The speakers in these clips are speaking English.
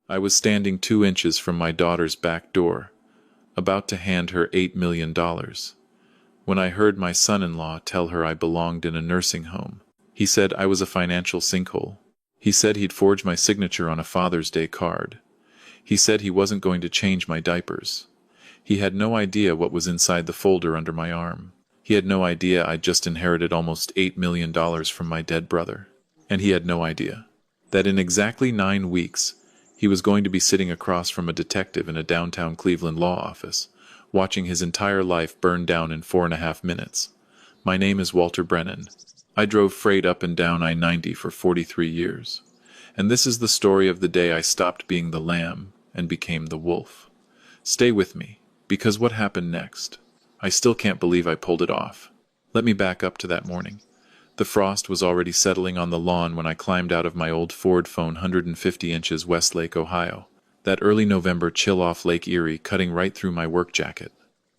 I was standing 2 inches from my daughter's back door, about to hand her $8 million, when I heard my son-in-law tell her I belonged in a nursing home. He said I was a financial sinkhole. He said he'd forge my signature on a Father's Day card. He said he wasn't going to change my diapers. He had no idea what was inside the folder under my arm. He had no idea I'd just inherited almost $8 million from my dead brother. And he had no idea that in exactly 9 weeks, he was going to be sitting across from a detective in a downtown Cleveland law office, watching his entire life burn down in 4.5 minutes. My name is Walter Brennan. I drove freight up and down I-90 for 43 years. And this is the story of the day I stopped being the lamb and became the wolf. Stay with me, because what happened next? I still can't believe I pulled it off. Let me back up to that morning. The frost was already settling on the lawn when I climbed out of my old Ford Phone 150 inches Westlake, Ohio. That early November chill off Lake Erie cutting right through my work jacket.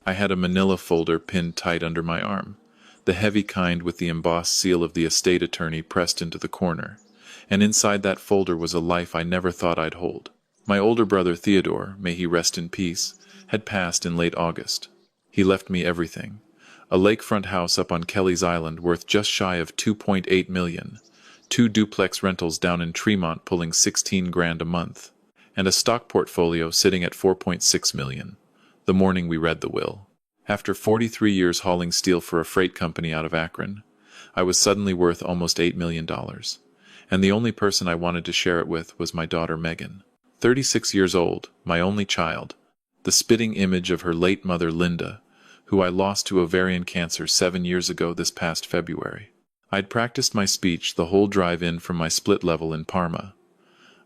I had a manila folder pinned tight under my arm, the heavy kind with the embossed seal of the estate attorney pressed into the corner. And inside that folder was a life I never thought I'd hold. My older brother Theodore, may he rest in peace, had passed in late August. He left me everything. A lakefront house up on Kelly's Island worth just shy of $2.8 million, 2 duplex rentals down in Tremont pulling $16 grand a month, and a stock portfolio sitting at $4.6 million, the morning we read the will. After 43 years hauling steel for a freight company out of Akron, I was suddenly worth almost $8 million, and the only person I wanted to share it with was my daughter Megan. 36 years old, my only child, the spitting image of her late mother Linda, who I lost to ovarian cancer 7 years ago this past February. I'd practiced my speech the whole drive in from my split level in Parma.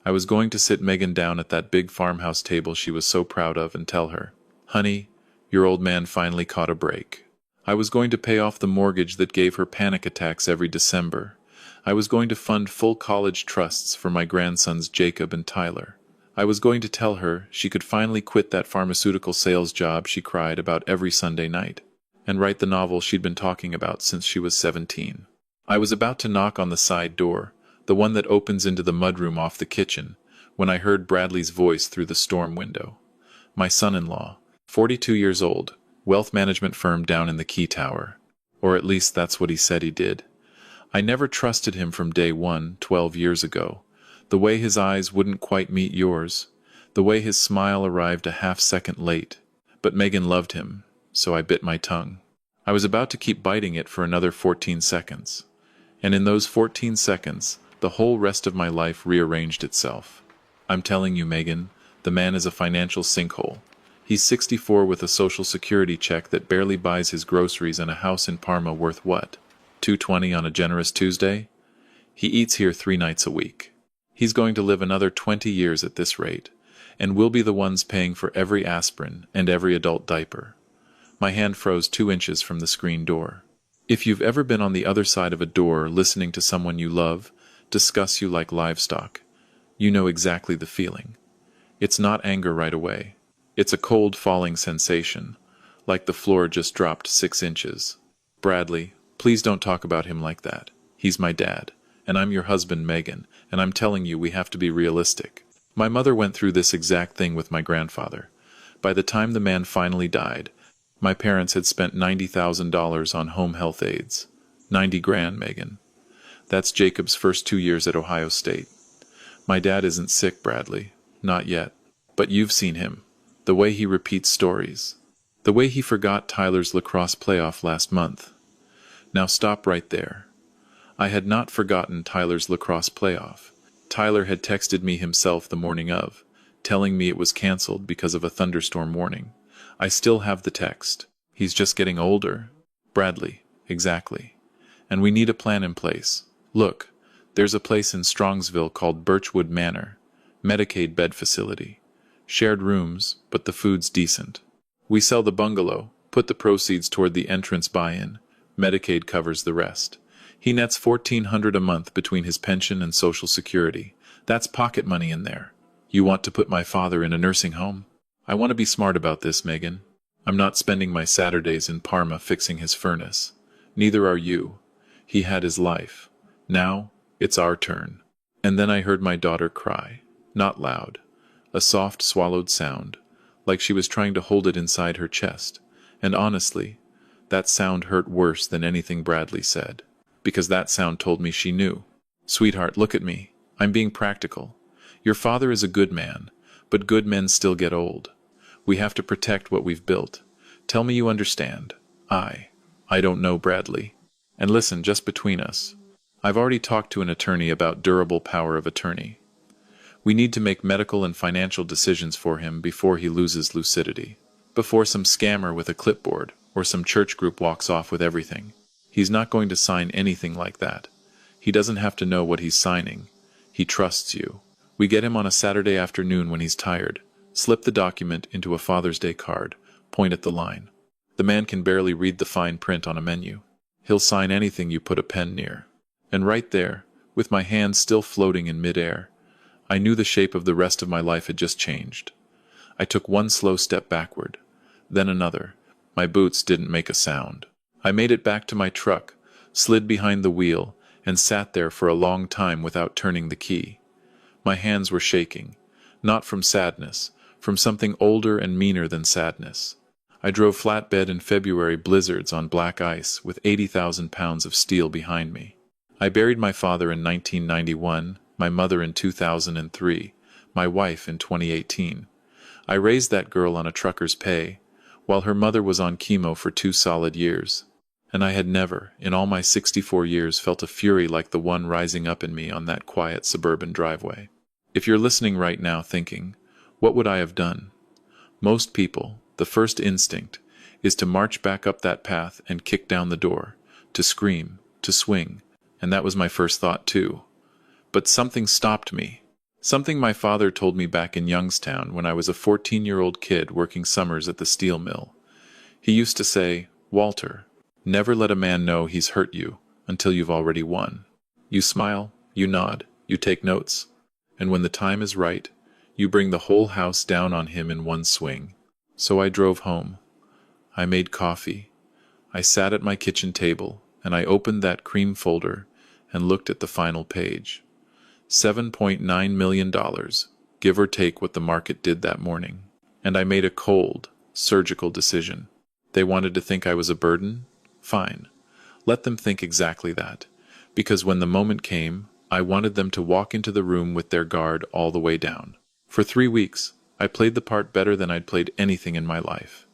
I was going to sit Megan down at that big farmhouse table she was so proud of and tell her, "Honey, your old man finally caught a break." I was going to pay off the mortgage that gave her panic attacks every December. I was going to fund full college trusts for my grandsons Jacob and Tyler. I was going to tell her she could finally quit that pharmaceutical sales job she cried about every Sunday night, and write the novel she'd been talking about since she was 17. I was about to knock on the side door, the one that opens into the mudroom off the kitchen, when I heard Bradley's voice through the storm window. My son-in-law, 42 years old, wealth management firm down in the Key Tower. Or at least that's what he said he did. I never trusted him from day one, 12 years ago. The way his eyes wouldn't quite meet yours, the way his smile arrived a half-second late. But Megan loved him, so I bit my tongue. I was about to keep biting it for another 14 seconds. And in those 14 seconds, the whole rest of my life rearranged itself. I'm telling you, Megan, the man is a financial sinkhole. He's 64 with a social security check that barely buys his groceries and a house in Parma worth what? $220 on a generous Tuesday? He eats here 3 nights a week. He's going to live another 20 years at this rate, and we'll be the ones paying for every aspirin and every adult diaper. My hand froze 2 inches from the screen door. If you've ever been on the other side of a door listening to someone you love discuss you like livestock, you know exactly the feeling. It's not anger right away. It's a cold falling sensation, like the floor just dropped 6 inches. Bradley, please don't talk about him like that. He's my dad, and I'm your husband, Megan, and I'm telling you we have to be realistic. My mother went through this exact thing with my grandfather. By the time the man finally died, my parents had spent $90,000 on home health aides. 90 grand, Megan. That's Jacob's first 2 years at Ohio State. My dad isn't sick, Bradley. Not yet. But you've seen him. The way he repeats stories. The way he forgot Tyler's lacrosse playoff last month. Now stop right there. I had not forgotten Tyler's lacrosse playoff. Tyler had texted me himself the morning of, telling me it was canceled because of a thunderstorm warning. I still have the text. He's just getting older. Bradley, exactly. And we need a plan in place. Look, there's a place in Strongsville called Birchwood Manor. Medicaid bed facility. Shared rooms, but the food's decent. We sell the bungalow, put the proceeds toward the entrance buy-in. Medicaid covers the rest. He nets $1,400 a month between his pension and Social Security. That's pocket money in there. You want to put my father in a nursing home? I want to be smart about this, Megan. I'm not spending my Saturdays in Parma fixing his furnace. Neither are you. He had his life. Now, it's our turn. And then I heard my daughter cry. Not loud, a soft swallowed sound, like she was trying to hold it inside her chest. And honestly, that sound hurt worse than anything Bradley said, because that sound told me she knew. Sweetheart, look at me. I'm being practical. Your father is a good man, but good men still get old. We have to protect what we've built. Tell me you understand. I don't know, Bradley. And listen, just between us. I've already talked to an attorney about durable power of attorney. We need to make medical and financial decisions for him before he loses lucidity. Before some scammer with a clipboard or some church group walks off with everything. He's not going to sign anything like that. He doesn't have to know what he's signing. He trusts you. We get him on a Saturday afternoon when he's tired. Slip the document into a Father's Day card. Point at the line. The man can barely read the fine print on a menu. He'll sign anything you put a pen near. And right there, with my hands still floating in midair, I knew the shape of the rest of my life had just changed. I took one slow step backward, then another. My boots didn't make a sound. I made it back to my truck, slid behind the wheel, and sat there for a long time without turning the key. My hands were shaking, not from sadness, from something older and meaner than sadness. I drove flatbed in February blizzards on black ice with 80,000 pounds of steel behind me. I buried my father in 1991, my mother in 2003, my wife in 2018. I raised that girl on a trucker's pay, while her mother was on chemo for 2 solid years. And I had never, in all my 64 years, felt a fury like the one rising up in me on that quiet suburban driveway. If you're listening right now thinking, what would I have done? Most people, the first instinct, is to march back up that path and kick down the door, to scream, to swing, and that was my first thought too. But something stopped me. Something my father told me back in Youngstown when I was a 14-year-old kid working summers at the steel mill. He used to say, Walter, never let a man know he's hurt you until you've already won. You smile, you nod, you take notes, and when the time is right, you bring the whole house down on him in one swing. So I drove home. I made coffee. I sat at my kitchen table, and I opened that cream folder and looked at the final page. $7.9 million, give or take what the market did that morning. And I made a cold, surgical decision. They wanted to think I was a burden? Fine. Let them think exactly that. Because when the moment came, I wanted them to walk into the room with their guard all the way down. For 3 weeks, I played the part better than I'd played anything in my life.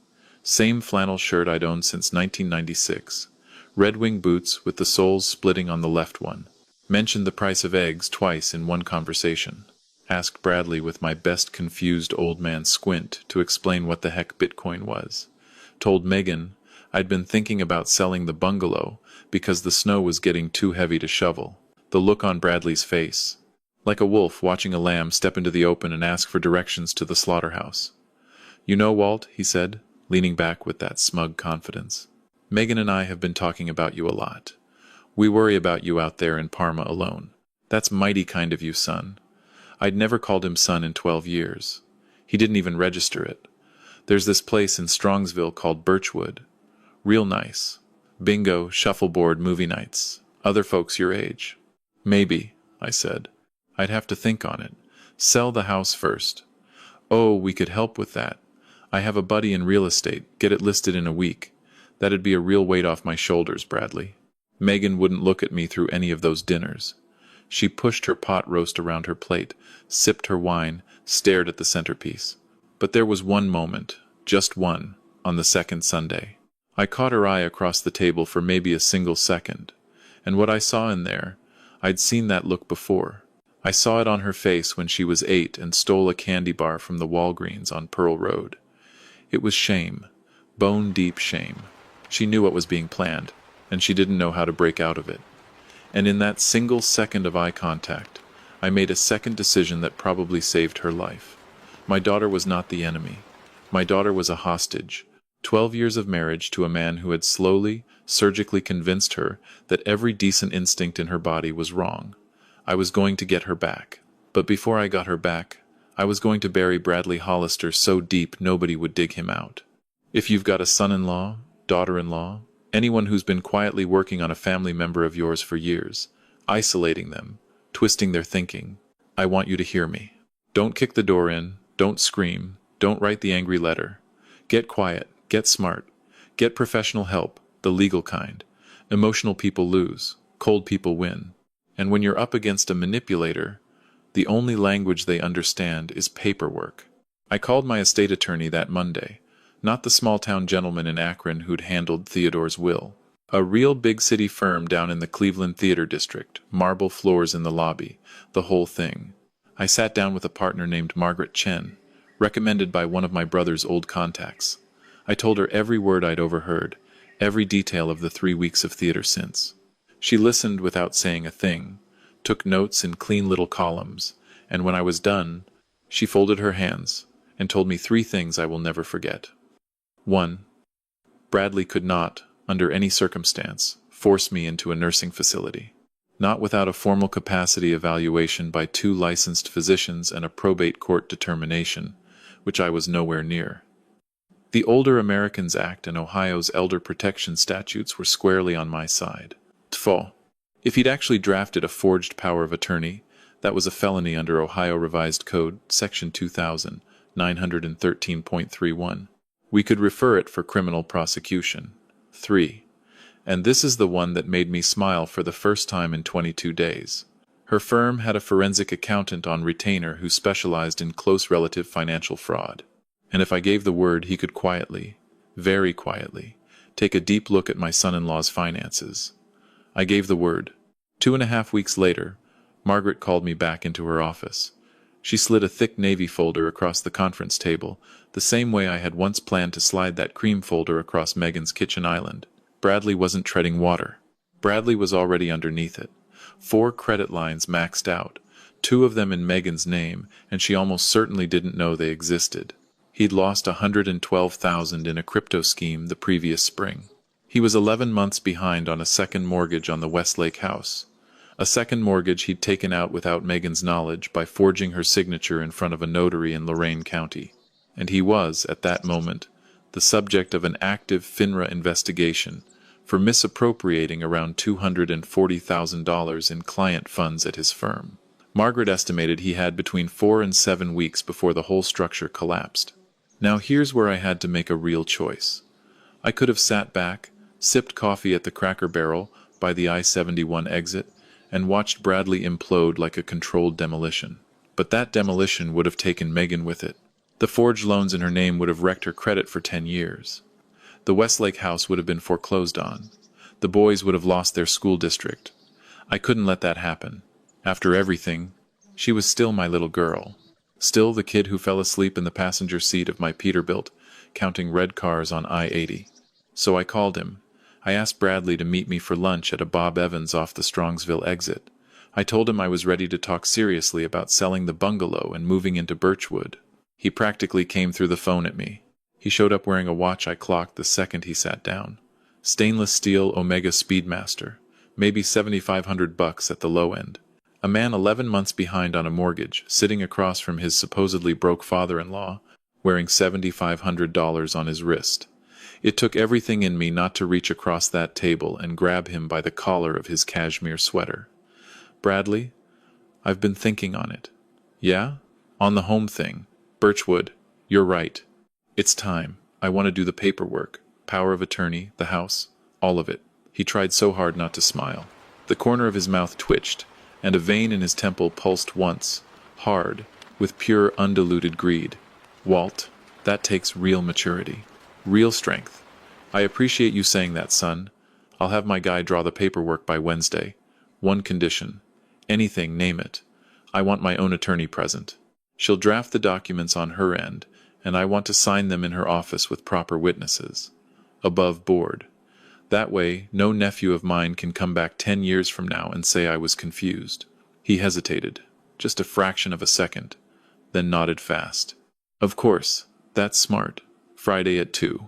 Same flannel shirt I'd owned since 1996. Red Wing boots with the soles splitting on the left one. Mentioned the price of eggs twice in one conversation. Asked Bradley with my best confused old man squint to explain what the heck Bitcoin was. Told Megan I'd been thinking about selling the bungalow because the snow was getting too heavy to shovel. The look on Bradley's face. Like a wolf watching a lamb step into the open and ask for directions to the slaughterhouse. You know, Walt, he said, leaning back with that smug confidence. Megan and I have been talking about you a lot. We worry about you out there in Parma alone. That's mighty kind of you, son. I'd never called him son in 12 years. He didn't even register it. There's this place in Strongsville called Birchwood. Real nice. Bingo, shuffleboard, movie nights. Other folks your age. Maybe, I said. I'd have to think on it. Sell the house first. Oh, we could help with that. I have a buddy in real estate. Get it listed in a week. That'd be a real weight off my shoulders, Bradley. Megan wouldn't look at me through any of those dinners. She pushed her pot roast around her plate, sipped her wine, stared at the centerpiece. But there was one moment, just one, on the second Sunday. I caught her eye across the table for maybe a single second, and what I saw in there, I'd seen that look before. I saw it on her face when she was 8 and stole a candy bar from the Walgreens on Pearl Road. It was shame, bone-deep shame. She knew what was being planned, and she didn't know how to break out of it. And in that single second of eye contact, I made a second decision that probably saved her life. My daughter was not the enemy. My daughter was a hostage. 12 years of marriage to a man who had slowly, surgically convinced her that every decent instinct in her body was wrong. I was going to get her back. But before I got her back, I was going to bury Bradley Hollister so deep nobody would dig him out. If you've got a son-in-law, daughter-in-law, anyone who's been quietly working on a family member of yours for years, isolating them, twisting their thinking, I want you to hear me. Don't kick the door in, Don't scream. Don't write the angry letter. Get quiet. Get smart. Get professional help, the legal kind. Emotional people lose. Cold people win. And when you're up against a manipulator, the only language they understand is paperwork. I called my estate attorney that Monday, not the small-town gentleman in Akron who'd handled Theodore's will. A real big-city firm down in the Cleveland Theater District, marble floors in the lobby, the whole thing. I sat down with a partner named Margaret Chen, recommended by one of my brother's old contacts. I told her every word I'd overheard, every detail of the 3 weeks of theater since. She listened without saying a thing, took notes in clean little columns, and when I was done, she folded her hands and told me 3 things I will never forget. 1. Bradley could not, under any circumstance, force me into a nursing facility. Not without a formal capacity evaluation by 2 licensed physicians and a probate court determination, which I was nowhere near. The Older Americans Act and Ohio's elder protection statutes were squarely on my side. Tfo. If he'd actually drafted a forged power of attorney, that was a felony under Ohio Revised Code, Section 2913.31. We could refer it for criminal prosecution. 3. And this is the one that made me smile for the first time in 22 days. Her firm had a forensic accountant on retainer who specialized in close relative financial fraud. And if I gave the word, he could quietly, very quietly, take a deep look at my son-in-law's finances. I gave the word. 2.5 weeks later, Margaret called me back into her office. She slid a thick navy folder across the conference table, the same way I had once planned to slide that cream folder across Megan's kitchen island. Bradley wasn't treading water. Bradley was already underneath it. 4 credit lines maxed out, 2 of them in Megan's name, and she almost certainly didn't know they existed. He'd lost $112,000 in a crypto scheme the previous spring. He was 11 months behind on a second mortgage on the Westlake house. A second mortgage he'd taken out without Megan's knowledge by forging her signature in front of a notary in Lorain County. And he was, at that moment, the subject of an active FINRA investigation for misappropriating around $240,000 in client funds at his firm. Margaret estimated he had between 4 and 7 weeks before the whole structure collapsed. Now here's where I had to make a real choice. I could have sat back, sipped coffee at the Cracker Barrel by the I-71 exit, and watched Bradley implode like a controlled demolition. But that demolition would have taken Megan with it. The forged loans in her name would have wrecked her credit for 10 years. The Westlake house would have been foreclosed on. The boys would have lost their school district. I couldn't let that happen. After everything, she was still my little girl. Still the kid who fell asleep in the passenger seat of my Peterbilt, counting red cars on I-80. So I called him. I asked Bradley to meet me for lunch at a Bob Evans off the Strongsville exit. I told him I was ready to talk seriously about selling the bungalow and moving into Birchwood. He practically came through the phone at me. He showed up wearing a watch I clocked the second he sat down. Stainless steel Omega Speedmaster, maybe $7,500 at the low end. A man 11 months behind on a mortgage, sitting across from his supposedly broke father-in-law, wearing $7,500 on his wrist. It took everything in me not to reach across that table and grab him by the collar of his cashmere sweater. Bradley, I've been thinking on it. Yeah? On the home thing. Birchwood, you're right. It's time. I want to do the paperwork. Power of attorney, the house, all of it. He tried so hard not to smile. The corner of his mouth twitched, and a vein in his temple pulsed once, hard, with pure undiluted greed. Walt, that takes real maturity. Real strength. I appreciate you saying that, son. I'll have my guy draw the paperwork by Wednesday. One condition. Anything, name it. I want my own attorney present. She'll draft the documents on her end, and I want to sign them in her office with proper witnesses. Above board. That way, no nephew of mine can come back 10 years from now and say I was confused. He hesitated, just a fraction of a second, then nodded fast. Of course, that's smart. Friday at 2.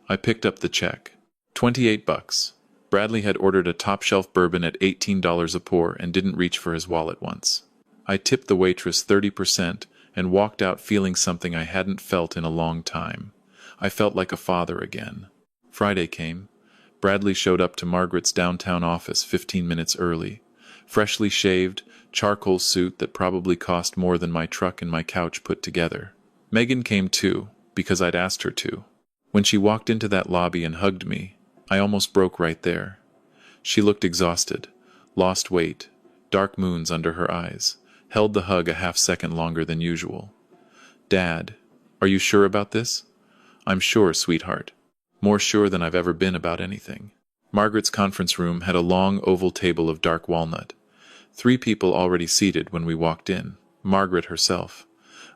I picked up the check. $28. Bradley had ordered a top-shelf bourbon at $18 a pour and didn't reach for his wallet once. I tipped the waitress 30% and walked out feeling something I hadn't felt in a long time. I felt like a father again. Friday came. Bradley showed up to Margaret's downtown office 15 minutes early. Freshly shaved, charcoal suit that probably cost more than my truck and my couch put together. Megan came too, because I'd asked her to. When she walked into that lobby and hugged me, I almost broke right there. She looked exhausted, lost weight, dark moons under her eyes, held the hug a half-second longer than usual. "Dad, are you sure about this?" "I'm sure, sweetheart. More sure than I've ever been about anything." Margaret's conference room had a long oval table of dark walnut. 3 people already seated when we walked in. Margaret herself.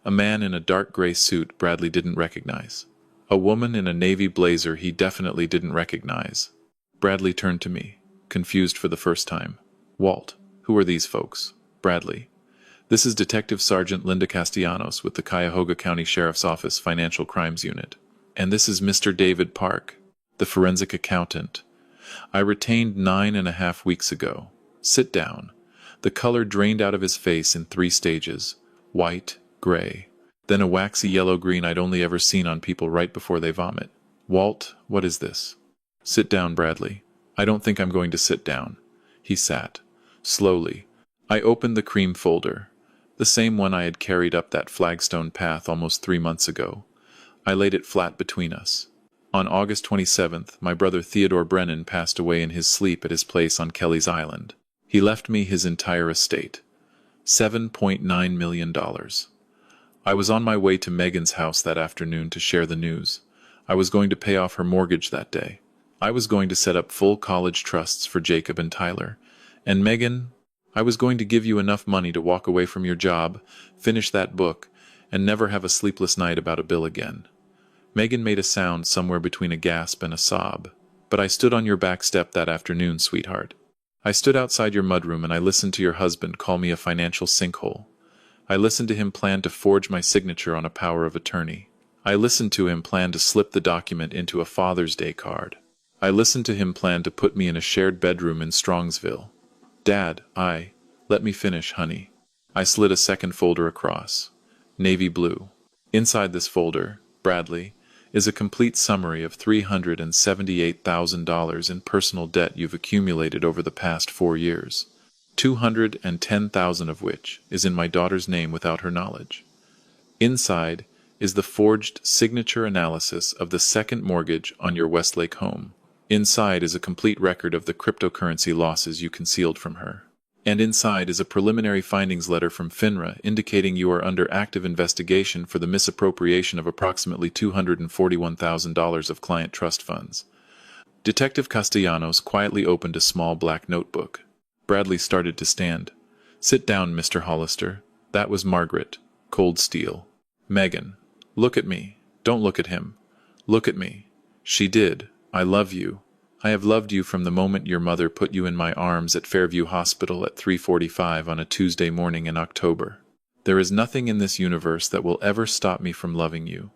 A man in a dark gray suit Bradley didn't recognize. A woman in a navy blazer he definitely didn't recognize. Bradley turned to me, confused for the first time. "Walt, who are these folks?" "Bradley. This is Detective Sergeant Linda Castellanos with the Cuyahoga County Sheriff's Office Financial Crimes Unit. And this is Mr. David Park, the forensic accountant. I retained 9.5 weeks ago. Sit down." The color drained out of his face in 3 stages: white, gray, then a waxy yellow-green I'd only ever seen on people right before they vomit. "Walt, what is this?" "Sit down, Bradley." "I don't think I'm going to sit down." He sat. Slowly. I opened the cream folder, the same one I had carried up that flagstone path almost 3 months ago. I laid it flat between us. On August 27th, my brother Theodore Brennan passed away in his sleep at his place on Kelly's Island. He left me his entire estate. $7.9 million. I was on my way to Megan's house that afternoon to share the news. I was going to pay off her mortgage that day. I was going to set up full college trusts for Jacob and Tyler. And Megan, I was going to give you enough money to walk away from your job, finish that book, and never have a sleepless night about a bill again. Megan made a sound somewhere between a gasp and a sob. "But I stood on your back step that afternoon, sweetheart. I stood outside your mudroom and I listened to your husband call me a financial sinkhole. I listened to him plan to forge my signature on a power of attorney. I listened to him plan to slip the document into a Father's Day card. I listened to him plan to put me in a shared bedroom in Strongsville. Dad, let me finish, honey." I slid a second folder across. Navy blue. Inside this folder, Bradley, is a complete summary of $378,000 in personal debt you've accumulated over the past 4 years, $210,000 of which is in my daughter's name without her knowledge. Inside is the forged signature analysis of the second mortgage on your Westlake home. Inside is a complete record of the cryptocurrency losses you concealed from her. And inside is a preliminary findings letter from FINRA indicating you are under active investigation for the misappropriation of approximately $241,000 of client trust funds. Detective Castellanos quietly opened a small black notebook. Bradley started to stand. "Sit down, Mr. Hollister." That was Margaret. Cold steel. "Megan, look at me. Don't look at him. Look at me." She did. "I love you. I have loved you from the moment your mother put you in my arms at Fairview Hospital at 3:45 on a Tuesday morning in October. There is nothing in this universe that will ever stop me from loving you.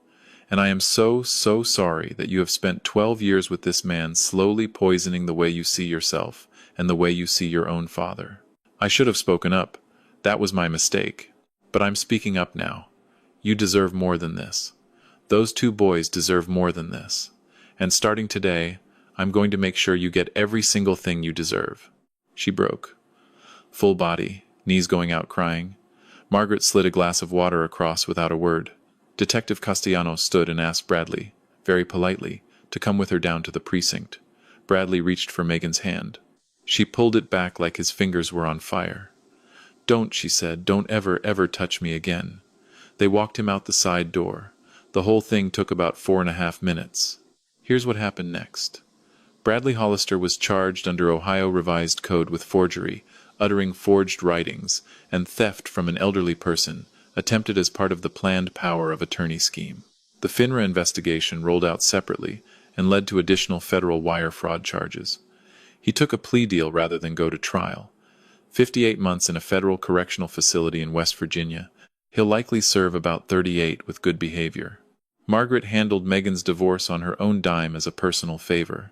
And I am so sorry that you have spent 12 years with this man slowly poisoning the way you see yourself and the way you see your own father. I should have spoken up. That was my mistake. But I'm speaking up now. You deserve more than this. Those 2 boys deserve more than this. And starting today, I'm going to make sure you get every single thing you deserve." She broke. Full body, knees going out crying. Margaret slid a glass of water across without a word. Detective Castellanos stood and asked Bradley, very politely, to come with her down to the precinct. Bradley reached for Megan's hand. She pulled it back like his fingers were on fire. "Don't," she said, "don't ever touch me again." They walked him out the side door. The whole thing took about 4.5 minutes. Here's what happened next. Bradley Hollister was charged under Ohio Revised Code with forgery, uttering forged writings, and theft from an elderly person, attempted as part of the planned power of attorney scheme. The FINRA investigation rolled out separately and led to additional federal wire fraud charges. He took a plea deal rather than go to trial. 58 months in a federal correctional facility in West Virginia. He'll likely serve about 38 with good behavior. Margaret handled Megan's divorce on her own dime as a personal favor.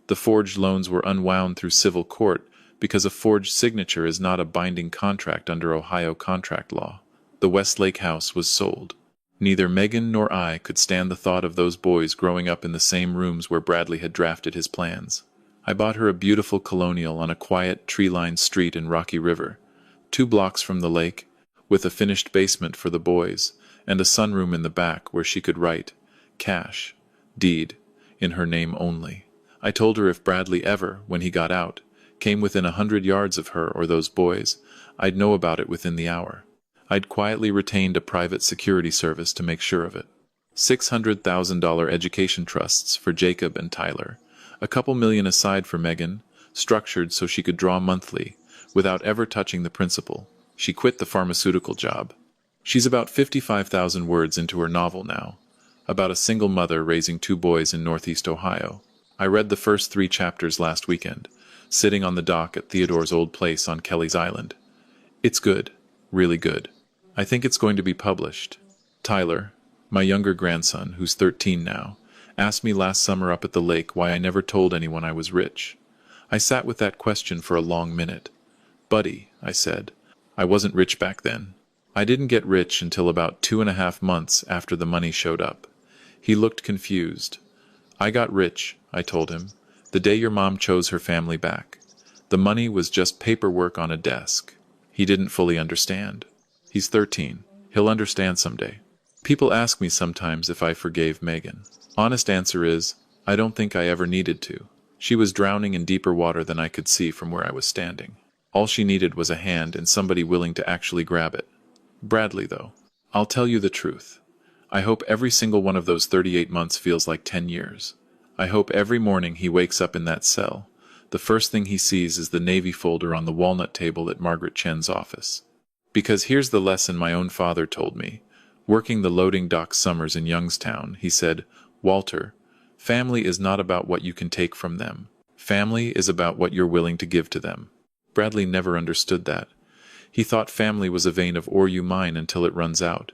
The forged loans were unwound through civil court because a forged signature is not a binding contract under Ohio contract law. The Westlake house was sold. Neither Megan nor I could stand the thought of those boys growing up in the same rooms where Bradley had drafted his plans. I bought her a beautiful colonial on a quiet, tree-lined street in Rocky River, 2 blocks from the lake, with a finished basement for the boys, and a sunroom in the back where she could write, cash, deed, in her name only. I told her if Bradley ever, when he got out, came within 100 yards of her or those boys, I'd know about it within the hour. I'd quietly retained a private security service to make sure of it. $600,000 education trusts for Jacob and Tyler, a couple million aside for Megan, structured so she could draw monthly, without ever touching the principal. She quit the pharmaceutical job. She's about 55,000 words into her novel now, about a single mother raising 2 boys in Northeast Ohio. I read the first 3 chapters last weekend, sitting on the dock at Theodore's old place on Kelly's Island. It's good, really good. I think it's going to be published. Tyler, my younger grandson, who's 13 now, asked me last summer up at the lake why I never told anyone I was rich. I sat with that question for a long minute. Buddy, I said, I wasn't rich back then. I didn't get rich until about 2.5 months after the money showed up. He looked confused. I got rich, I told him, the day your mom chose her family back. The money was just paperwork on a desk. He didn't fully understand. He's 13. He'll understand someday. People ask me sometimes if I forgave Megan. Honest answer is, I don't think I ever needed to. She was drowning in deeper water than I could see from where I was standing. All she needed was a hand and somebody willing to actually grab it. Bradley, though, I'll tell you the truth. I hope every single one of those 38 months feels like 10 years. I hope every morning he wakes up in that cell, the first thing he sees is the Navy folder on the walnut table at Margaret Chen's office. Because here's the lesson my own father told me. Working the loading dock summers in Youngstown, he said, Walter, family is not about what you can take from them. Family is about what you're willing to give to them. Bradley never understood that. He thought family was a vein of or you mine until it runs out.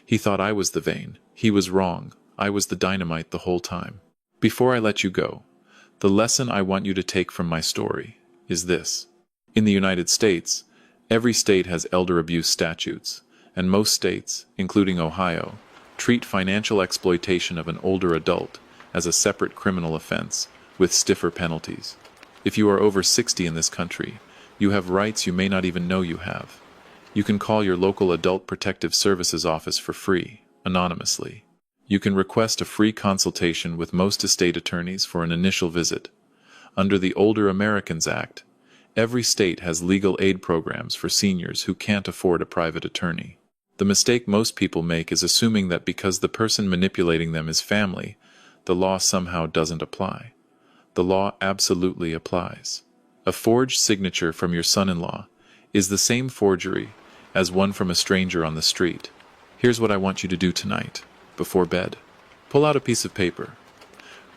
He thought I was the vein. He was wrong. I was the dynamite the whole time. Before I let you go, the lesson I want you to take from my story is this. In the United States, every state has elder abuse statutes, and most states, including Ohio, treat financial exploitation of an older adult as a separate criminal offense with stiffer penalties. If you are over 60 in this country, you have rights you may not even know you have. You can call your local Adult Protective Services office for free, anonymously. You can request a free consultation with most estate attorneys for an initial visit. Under the Older Americans Act, every state has legal aid programs for seniors who can't afford a private attorney. The mistake most people make is assuming that because the person manipulating them is family, the law somehow doesn't apply. The law absolutely applies. A forged signature from your son-in-law is the same forgery as one from a stranger on the street. Here's what I want you to do tonight, before bed. Pull out a piece of paper.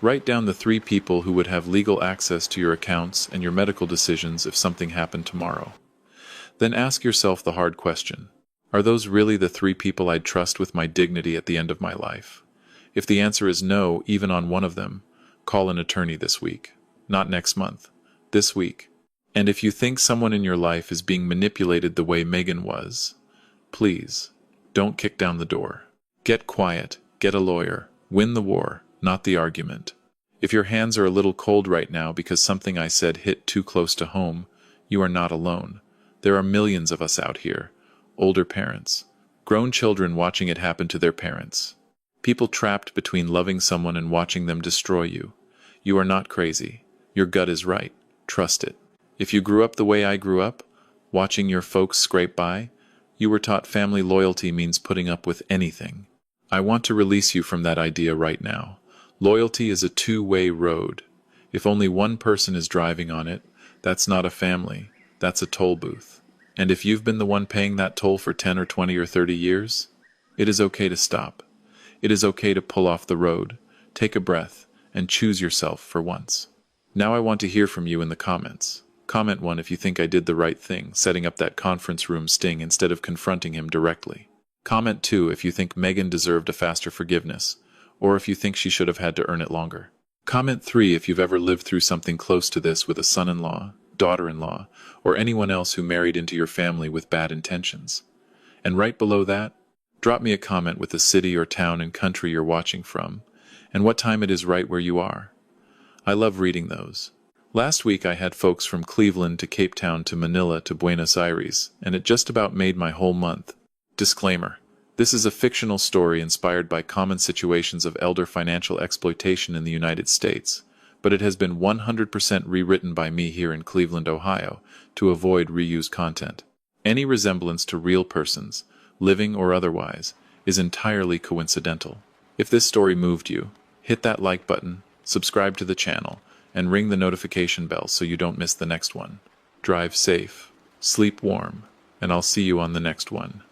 Write down the 3 people who would have legal access to your accounts and your medical decisions if something happened tomorrow. Then ask yourself the hard question. Are those really the 3 people I'd trust with my dignity at the end of my life? If the answer is no, even on one of them, call an attorney this week. Not next month. This week. And if you think someone in your life is being manipulated the way Megan was, please, don't kick down the door. Get quiet, get a lawyer, win the war, not the argument. If your hands are a little cold right now because something I said hit too close to home, you are not alone. There are millions of us out here, older parents, grown children watching it happen to their parents. People trapped between loving someone and watching them destroy you. You are not crazy. Your gut is right. Trust it. If you grew up the way I grew up, watching your folks scrape by, you were taught family loyalty means putting up with anything. I want to release you from that idea right now. Loyalty is a 2-way road. If only one person is driving on it, that's not a family, that's a toll booth. And if you've been the one paying that toll for 10 or 20 or 30 years, it is okay to stop. It is okay to pull off the road, take a breath, and choose yourself for once. Now I want to hear from you in the comments. Comment 1 if you think I did the right thing, setting up that conference room sting instead of confronting him directly. Comment 2 if you think Megan deserved a faster forgiveness, or if you think she should have had to earn it longer. Comment 3 if you've ever lived through something close to this with a son-in-law, daughter-in-law, or anyone else who married into your family with bad intentions. And right below that, drop me a comment with the city or town and country you're watching from, and what time it is right where you are. I love reading those. Last week I had folks from Cleveland to Cape Town to Manila to Buenos Aires, and it just about made my whole month. Disclaimer, This is a fictional story inspired by common situations of elder financial exploitation in the United States, but it has been 100% rewritten by me here in Cleveland, Ohio, to avoid reused content. Any resemblance to real persons, living or otherwise, is entirely coincidental. If this story moved you, hit that like button, subscribe to the channel, and ring the notification bell so you don't miss the next one. Drive safe, sleep warm, and I'll see you on the next one.